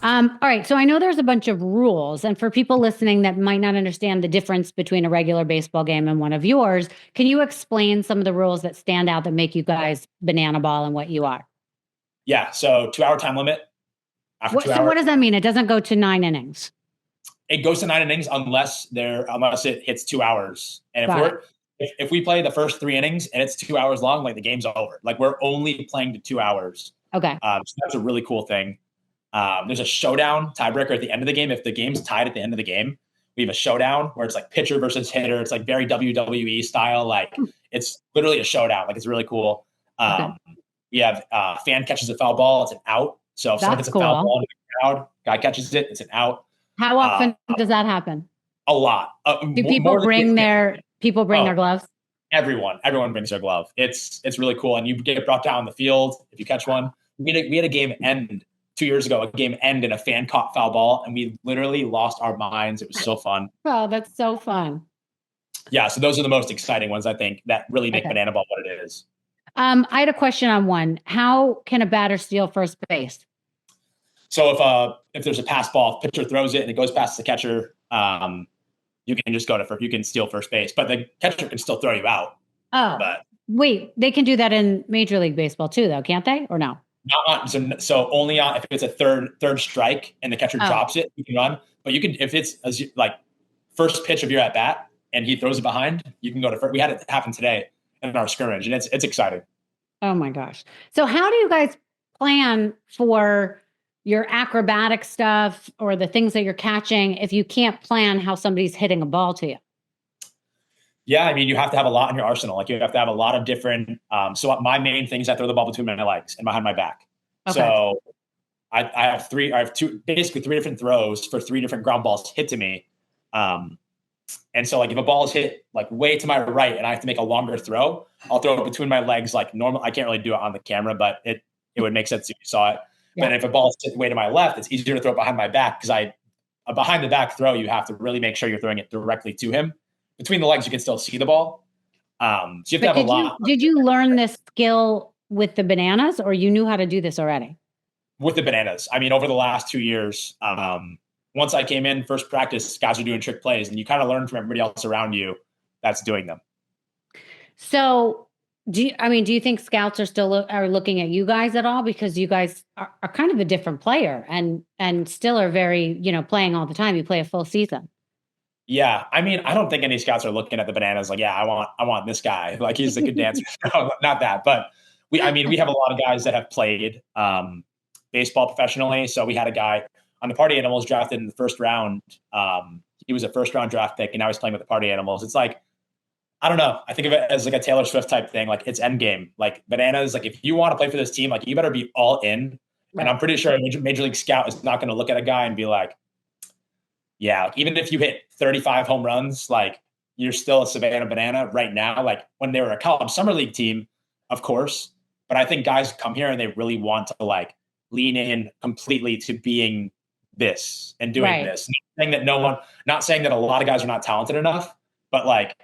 All right. So I know there's a bunch of rules, and for people listening that might not understand the difference between a regular baseball game and one of yours, can you explain some of the rules that stand out that make you guys banana ball and what you are? Yeah. So 2 hour time limit. After two So what hours, does that mean? It doesn't go to 9 innings. it goes to 9 innings unless it hits 2 hours. And Got it. if we play the first 3 innings and it's 2 hours long, like the game's over. Like we're only playing to 2 hours. Okay. So that's a really cool thing. There's a showdown tiebreaker at the end of the game. If the game's tied at the end of the game, we have a showdown where it's like pitcher versus hitter. It's like very WWE style. Like it's literally a showdown. Like it's really cool. Okay. We have fan catches a foul ball. It's an out. So if someone That's hits a foul cool. ball in the crowd, guy catches it, it's an out. How Uh, often does that happen? a lot. Do More than people bring oh, their gloves? everyone brings their glove. It's really cool. And you get brought down the field if you catch one. We had a game end 2 years ago, a game end in a fan caught foul ball, and we literally lost our minds. It was so fun. Oh, that's so fun. Yeah, so those are the most exciting ones, I think, that really make Okay. banana ball what it is. I had a question on one. How can a batter steal first base? So if there's a pass ball, pitcher throws it and it goes past the catcher, you can just you can steal first base, but the catcher can still throw you out. Oh, But wait, they can do that in Major League Baseball too, though, can't they? Or no? not on, so only on if it's a third strike and the catcher Oh, drops it, you can run. But you can if it's like first pitch of your at bat and he throws it behind, you can go to first. We had it happen today in our scrimmage, and it's exciting. oh my gosh. So how do you guys plan for your acrobatic stuff or the things that you're catching if you can't plan how somebody's hitting a ball to you? Yeah, I mean, you have to have a lot in your arsenal. Like you have to have a lot of different. So my main thing is I throw the ball between my legs and behind my back. Okay. So I have basically three different throws for three different ground balls hit to me. And so like if a ball is hit like way to my right and I have to make a longer throw, I'll throw it between my legs like normal. I can't really do it on the camera, but it would make sense if you saw it. Yeah. But if a ball is hit way to my left, it's easier to throw it behind my back because a behind the back throw, you have to really make sure you're throwing it directly to him. Between the legs, you can still see the ball. So you have to have a lot. Did you learn this skill with the bananas, or you knew how to do this already? With the bananas. I mean, over the last 2 years, once I came in, first practice, guys are doing trick plays, and you kind of learn from everybody else around you that's doing them. So, do you think scouts are still are looking at you guys at all, because you guys are kind of a different player and still are very, playing all the time. You play a full season. Yeah, I mean, I don't think any scouts are looking at the bananas like, yeah, I want this guy, like he's a good dancer. No, not that, but we have a lot of guys that have played baseball professionally. So we had a guy on the Party Animals drafted in the first round. He was a first round draft pick, and now he's playing with the Party Animals. It's like, I don't know. I think of it as like a Taylor Swift type thing. Like it's end game. Like bananas. Like if you want to play for this team, like you better be all in. Right. And I'm pretty sure a major league scout is not going to look at a guy and be like, yeah, even if you hit 35 home runs, like you're still a Savannah Banana right now. Like when they were a college summer league team, of course. But I think guys come here and they really want to like lean in completely to being this and doing this. Not saying that a lot of guys are not talented enough, but like,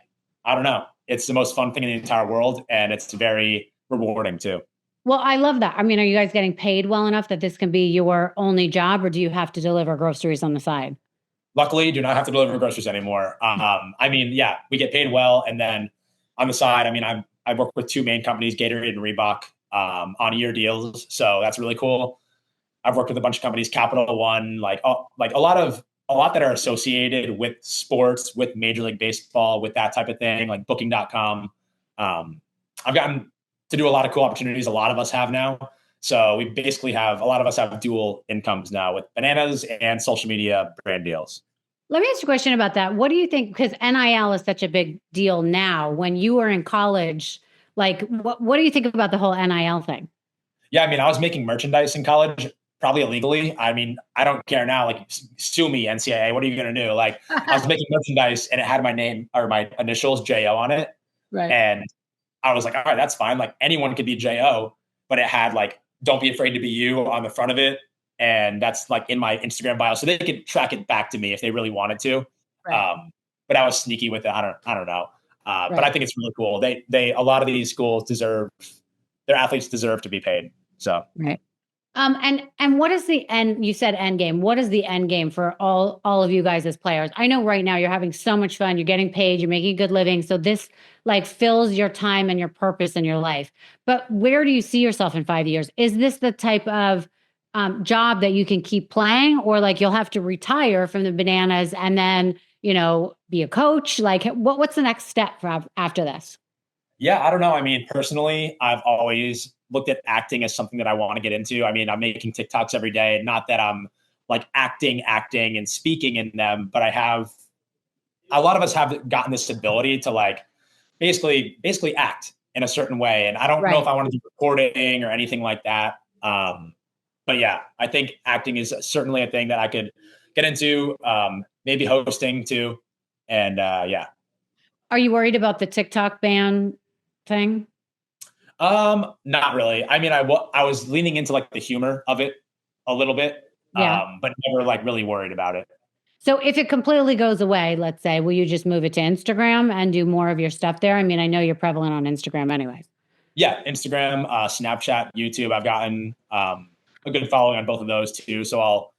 I don't know. It's the most fun thing in the entire world, and it's very rewarding too. Well, I love that. I mean, are you guys getting paid well enough that this can be your only job, or do you have to deliver groceries on the side? Luckily, do not have to deliver groceries anymore. I mean, yeah, we get paid well. And then on the side, I mean, I work with two main companies, Gatorade and Reebok, on year deals. So that's really cool. I've worked with a bunch of companies, Capital One, like a lot that are associated with sports, with Major League Baseball, with that type of thing, like booking.com. I've gotten to do a lot of cool opportunities. A lot of us have now. So we basically a lot of us have dual incomes now with bananas and social media brand deals. Let me ask you a question about that. What do you think? Because NIL is such a big deal now. When you were in college, like what do you think about the whole NIL thing? Yeah, I mean, I was making merchandise in college, probably illegally. I mean, I don't care now. Like, sue me, NCAA. What are you going to do? Like, I was making merchandise and it had my name or my initials, JO, on it. Right. And I was like, all right, that's fine. Like, anyone could be JO, but it had like, don't be afraid to be you on the front of it. And that's like in my Instagram bio. So they could track it back to me if they really wanted to. Right. But I was sneaky with it. I don't know. Right. But I think it's really cool. A lot of these schools their athletes deserve to be paid. So. Right. And what is the end? You said end game. What is the end game for all of you guys as players? I know right now you're having so much fun. You're getting paid. You're making a good living. So this like fills your time and your purpose in your life. But where do you see yourself in 5 years? Is this the type of job that you can keep playing, or like you'll have to retire from the bananas and then be a coach? Like what's the next step for after this? Yeah, I don't know. I mean, personally, I've always looked at acting as something that I want to get into. I mean, I'm making TikToks every day. Not that I'm like acting and speaking in them, but I have a lot of us have gotten this ability to like basically act in a certain way. And I don't know if Right. I want to do recording or anything like that. But yeah, I think acting is certainly a thing that I could get into. Maybe hosting too. And yeah. Are you worried about the TikTok ban thing? Not really. I mean, I was leaning into like the humor of it a little bit, Yeah. but never like really worried about it. So if it completely goes away, let's say, will you just move it to Instagram and do more of your stuff there? I mean, I know you're prevalent on Instagram anyways. Yeah, Instagram, Snapchat, YouTube. I've gotten a good following on both of those too. So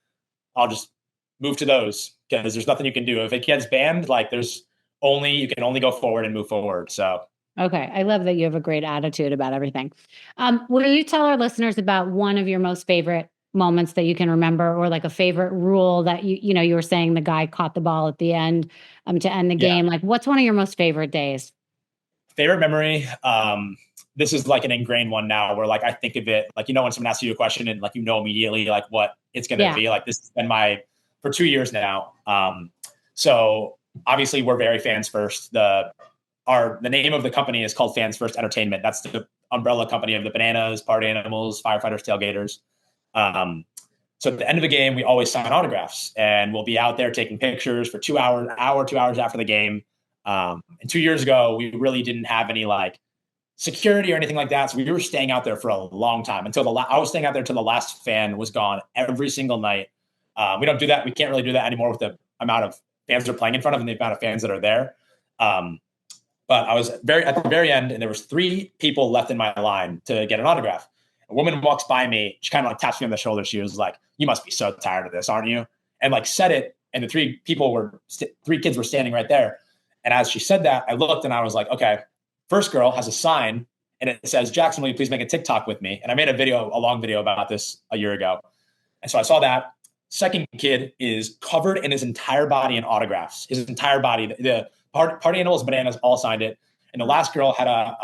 I'll just move to those because there's nothing you can do if it gets banned. Like you can only go forward and move forward. So Okay. I love that you have a great attitude about everything. Will you tell our listeners about one of your most favorite moments that you can remember, or like a favorite rule that you were saying the guy caught the ball at the end to end the yeah, game? Like what's one of your most favorite days? favorite memory. This is like an ingrained one now where like I think of it like when someone asks you a question and like immediately like what it's gonna Yeah. be. Like this has been my for 2 years now. So obviously we're very fans first. The name of the company is called Fans First Entertainment. That's the umbrella company of the Bananas, Party Animals, Firefighters, Tailgaters. So at the end of the game, we always sign autographs, and we'll be out there taking pictures for 2 hours after the game. And 2 years ago, we really didn't have any like security or anything like that, so we were staying out there for a long time until I was staying out there until the last fan was gone every single night. We don't do that. We can't really do that anymore with the amount of fans they're playing in front of and the amount of fans that are there. But I was at the very end, and there was 3 people left in my line to get an autograph. A woman walks by me. She kind of like taps me on the shoulder. She was like, "You must be so tired of this, aren't you?" And like said it. And the 3 kids were standing right there. And as she said that, I looked and I was like, okay, first girl has a sign and it says, "Jackson, will you please make a TikTok with me?" And I made a long video about this a year ago. And so I saw that. Second kid is covered in his entire body in autographs. His entire body. The Party Animals, Bananas all signed it. And the last girl had a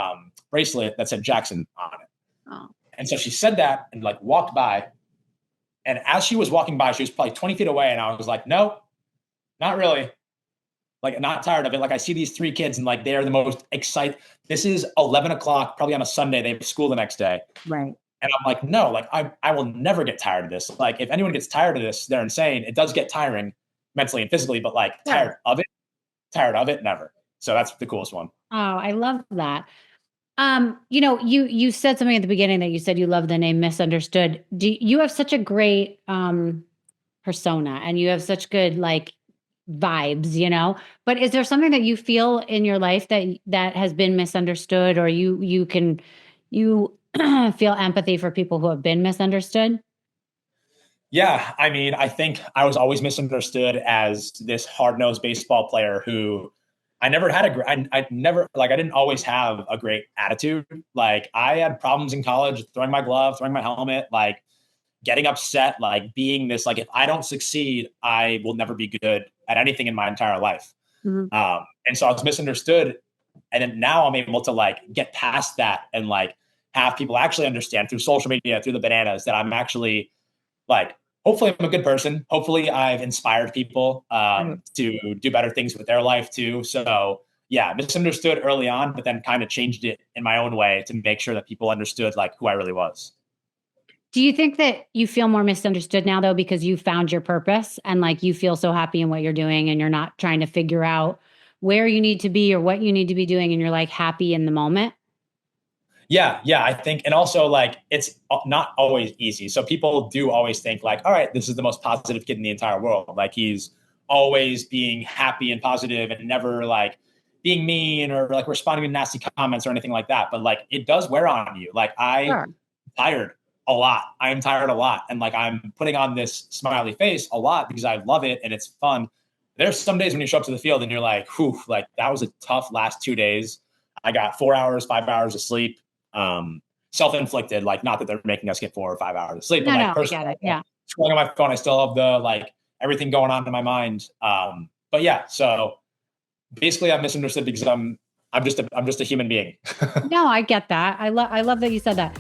bracelet that said Jackson on it. Oh. And so she said that and like walked by. And as she was walking by, she was probably 20 feet away. And I was like, no, not really. Like, not tired of it. Like, I see these 3 kids and like they're the most excited. This is 11 o'clock, probably on a Sunday. They have school the next day. Right. And I'm like, no, like I will never get tired of this. Like, if anyone gets tired of this, they're insane. It does get tiring mentally and physically, but like tired of it, never. So that's the coolest one. Oh, I love that. You said something at the beginning that you said you love the name Misunderstood. You have such a great persona, and you have such good like vibes. But is there something that you feel in your life that has been misunderstood, or you feel empathy for people who have been misunderstood? Yeah, I mean, I think I was always misunderstood as this hard-nosed baseball player who I never had I never like I didn't always have a great attitude. Like I had problems in college throwing my glove, throwing my helmet, like getting upset, like being this like if I don't succeed, I will never be good at anything in my entire life. Mhm. And so I was misunderstood, and then now I'm able to like get past that and like have people actually understand through social media, through the Bananas, that I'm actually like hopefully I'm a good person. Hopefully I've inspired people Mhm. to do better things with their life too. So yeah, misunderstood early on, but then kind of changed it in my own way to make sure that people understood like who I really was. Do you think that you feel more misunderstood now though because you found your purpose and like you feel so happy in what you're doing and you're not trying to figure out where you need to be or what you need to be doing and you're like happy in the moment? Yeah, I think, and also like it's not always easy. So people do always think like, all right, this is the most positive kid in the entire world. Like he's always being happy and positive and never like being mean or like responding to nasty comments or anything like that. But like it does wear on you. Like I Sure. tired a lot. I am tired a lot. And like, I'm putting on this smiley face a lot because I love it and it's fun. There's some days when you show up to the field and you're like, whew, like that was a tough last 2 days. I got 4 hours, 5 hours of sleep. Self-inflicted, like not that they're making us get 4 or 5 hours of sleep, but No, like no, I personally, get it. Yeah. scrolling on my phone, I still have the like everything going on in my mind. But yeah, so basically I'm misunderstood because I'm just a human being. No, I get that. I love that you said that.